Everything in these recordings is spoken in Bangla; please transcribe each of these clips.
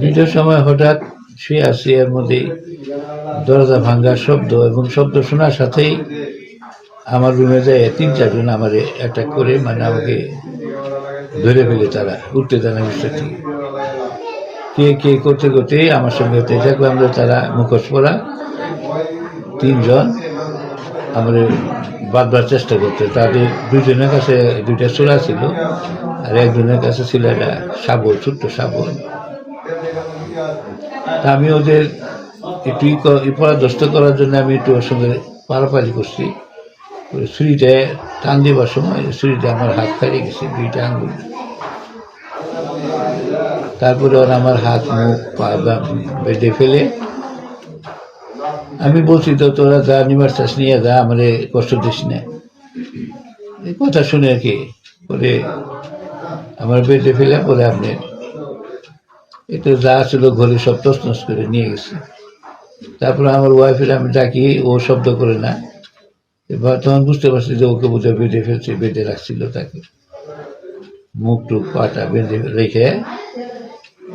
দুইটার সময় হঠাৎ শুয়ে আসি, এর মধ্যে দরজা ভাঙ্গার শব্দ, এবং শব্দ শোনার সাথেই আমার রুমে যায় 3-4 জন আমার অ্যাটাক করে, মানে আমাকে ধরে ফেলে, তারা উঠতে দেয় না বিস্তার থেকে। কে কে করতে করতে আমার সঙ্গে দেখলাম যে তারা মুখোশ পরা 3 জন আমার বাঁধবার চেষ্টা করতে। তাদের 2জনের কাছে 2টা চোরা ছিল, আর একজনের কাছে ছিল একটা শাবল, ছোট্ট শাবল। তা আমি ওদের একটু পরাদস্ত করার জন্য আমি একটু ওর সঙ্গে পালাপালি করছি। ছুরিটা টান দেবার সময় ছুরিটা আমার হাত খাইয়ে গেছে, 2টা আঙ্গুল। তারপরে ওরা আমার হাত মুখ পা বেঁধে ফেলে, আমি বলছি তো তোরা যা নিবার চাষ নিয়ে যা, আমার কষ্ট দিস না। এই কথা শুনে আর কি পরে আমার বেঁধে ফেলে পরে আপনি এটা যা ছিল ঘরে সব তছনছ করে নিয়ে গেছে। তারপরে আমার ওয়াইফের আমি ডাকি, ও শব্দ করে না। এবার তখন বুঝতে পারছি যে ওকে বোধহয় বেঁধে ফেলছে, বেঁধে রাখছিল তাকে, মুখ টুক পাটা বেঁধে রেখে।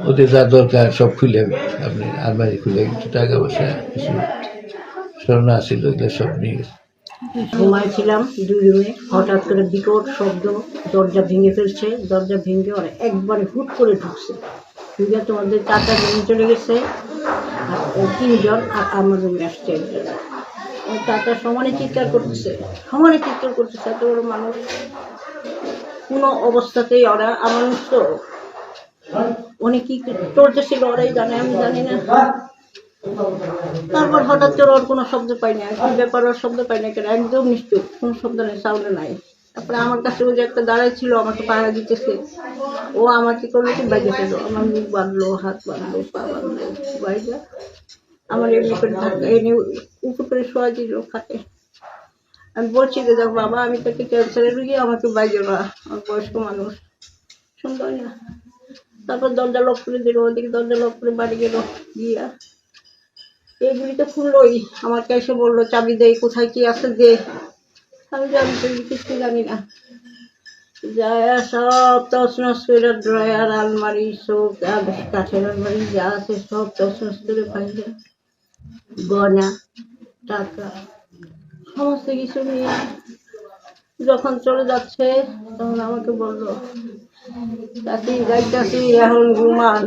ওদের যা দরকার সব খুলে, আপনি আলমারি খুলে কিছু টাকা পয়সা, কিছু স্বর্ণ আসছিল, এগুলো সব নিয়ে গেছে। ঘুমাইছিলাম 2 রুমে, হঠাৎ করে বিকট শব্দ, দরজা ভেঙে ফেলছে। দরজা ভেঙে ওরা একবারে হুট করে ঢুকছে, ঢুকে তোমাদের 4টা রুমে চলে গেছে। আর ও 3 জন আর আমার রুমে আসছে একজন। ওই 4টা সমানে চিৎকার করতেছে, এত বড় মানুষ। কোনো অবস্থাতেই ওরা আমার তো অনেক কি চলতেছিল ওরাই জানে, আমি জানি না। তারপর হঠাৎ করে ওর কোনো শব্দ পাই না, কি ব্যাপার ওর শব্দ পাই না কেন, একদম নিশ্চুপ, কোনো শব্দ নেই, সাউন্ড নাই। তারপরে আমার কাছে ওই যে একটা দাঁড়াই ছিল, আমাকে পাহারা দিতেছে, ও আমাকে করলো কি বাইরে ফেলো, আমার মুখ বাঁধলো, হাত বাঁধলো, পা বাঁধলো, বাইরে আমার এমনি করে ধাক্কা এনে উপর করে শোয়া দিল খাটে। আমি বলছি যে দেখ বাবা, আমি তাকে ক্যান্সারের রুগী, আমাকে বাইরে না, আমার বয়স্ক মানুষ, শুনলো না। তারপর দরজা লক করে দিল, ওদিকে দরজা লক করে বাড়ি গেল গিয়া এগুলি তো খুললোই, আমাকে এসে বললো চাবি দে, কোথায় কি আছে দে। আমি জানি তো কিছু জানি না, যায় সব তছনছ করে ড্রয়ার আলমারি সব, কাঠের আলমারি যা আছে সব তছনছ করে পাইলে, গয়না টাকা সমস্ত কিছু নিয়ে যখন চলে যাচ্ছে তখন আমাকে বললো চাচি যাইতাছি, এখন ঘুমান।